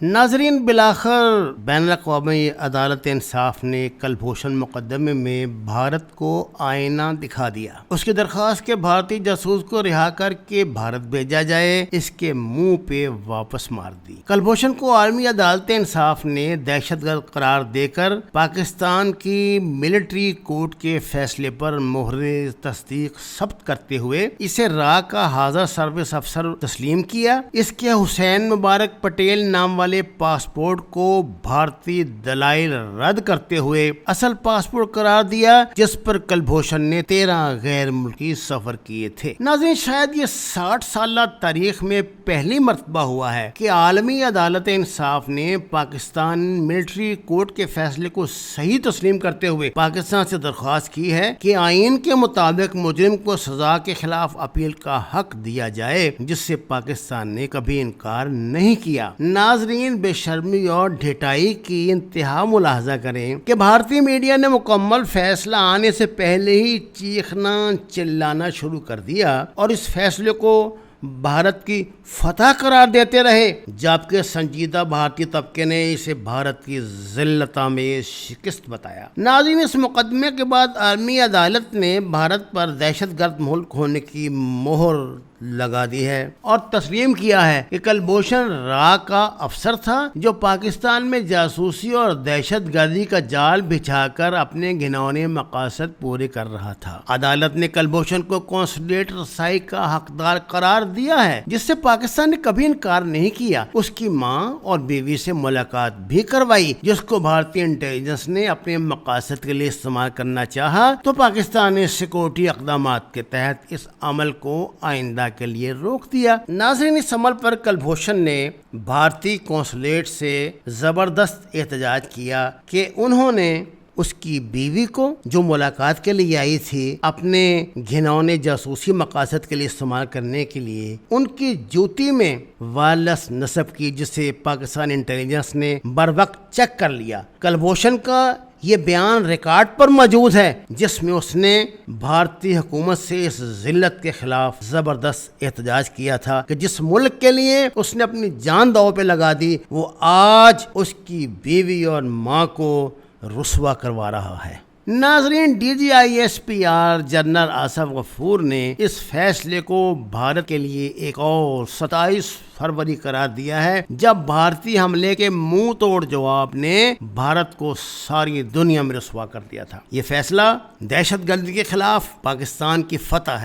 ناظرین، بالآخر بین الاقوامی عدالت انصاف نے کلبھوشن مقدمے میں بھارت کو آئینہ دکھا دیا۔ اس کی درخواست کے بھارتی جاسوس کو رہا کر کے بھارت بھیجا جائے، اس کے منہ پہ واپس مار دی۔ کلبھوشن کو عالمی عدالت انصاف نے دہشت گرد قرار دے کر پاکستان کی ملٹری کورٹ کے فیصلے پر مہر تصدیق ثبت کرتے ہوئے اسے را کا حاضر سروس افسر تسلیم کیا۔ اس کے حسین مبارک پٹیل نام والے پاسپورٹ کو بھارتی دلائل رد کرتے ہوئے اصل پاسپورٹ قرار دیا، جس پر کلبھوشن نے 13 غیر ملکی سفر کیے تھے۔ ناظرین، شاید یہ 60 سالہ تاریخ میں پہلی مرتبہ ہوا ہے کہ عالمی عدالت انصاف نے پاکستان ملٹری کورٹ کے فیصلے کو صحیح تسلیم کرتے ہوئے پاکستان سے درخواست کی ہے کہ آئین کے مطابق مجرم کو سزا کے خلاف اپیل کا حق دیا جائے، جس سے پاکستان نے کبھی انکار نہیں کیا۔ ناظرین، بے شرمی اور ڈھٹائی کی انتہا ملاحظہ کریں کہ بھارتی میڈیا نے مکمل فیصلہ آنے سے پہلے ہی چیخنا چلانا شروع کر دیا اور اس فیصلے کو بھارت کی فتح قرار دیتے رہے، جبکہ سنجیدہ بھارتی طبقے نے اسے بھارت کی ذلت آمیز شکست بتایا۔ ناظرین، اس مقدمے کے بعد عالمی عدالت نے بھارت پر دہشت گرد ملک ہونے کی مہر لگا دی ہے اور تسلیم کیا ہے کہ کلبھوشن را کا افسر تھا جو پاکستان میں جاسوسی اور دہشت گردی کا جال بچھا کر اپنے گھنونے مقاصد پورے کر رہا تھا۔ عدالت نے کلبھوشن کو قونصلیٹ رسائی کا حقدار قرار دیا ہے، جس سے پاکستان نے کبھی انکار نہیں کیا۔ اس کی ماں اور بیوی سے ملاقات بھی کروائی، جس کو بھارتی انٹیلیجنس نے اپنے مقاصد کے لیے استعمال کرنا چاہا تو پاکستان نے سیکورٹی اقدامات کے تحت اس عمل کو آئندہ کے لیے روک دیا۔ ناظرین، اس عمل پر کلبھوشن نے بھارتی قونصلیٹ سے زبردست احتجاج کیا کہ انہوں نے اس کی بیوی کو، جو ملاقات کے لیے آئی تھی، اپنے گھنونے جاسوسی مقاصد کے لیے استعمال کرنے کے لیے ان کی جوتی میں وائرلیس نصب کی، جسے پاکستان انٹیلیجنس نے بروقت چیک کر لیا۔ کلبھوشن کا یہ بیان ریکارڈ پر موجود ہے، جس میں اس نے بھارتی حکومت سے اس ذلت کے خلاف زبردست احتجاج کیا تھا کہ جس ملک کے لیے اس نے اپنی جان داؤ پہ لگا دی، وہ آج اس کی بیوی اور ماں کو رسوا کروا رہا ہے۔ ناظرین، D G I S P R general Asif Ghafoor نے اس فیصلے کو بھارت کے لیے ایک اور 27 فروری قرار دیا ہے، جب بھارتی حملے کے منہ توڑ جواب نے بھارت کو ساری دنیا میں رسوا کر دیا تھا۔ یہ فیصلہ دہشت گردی کے خلاف پاکستان کی فتح ہے۔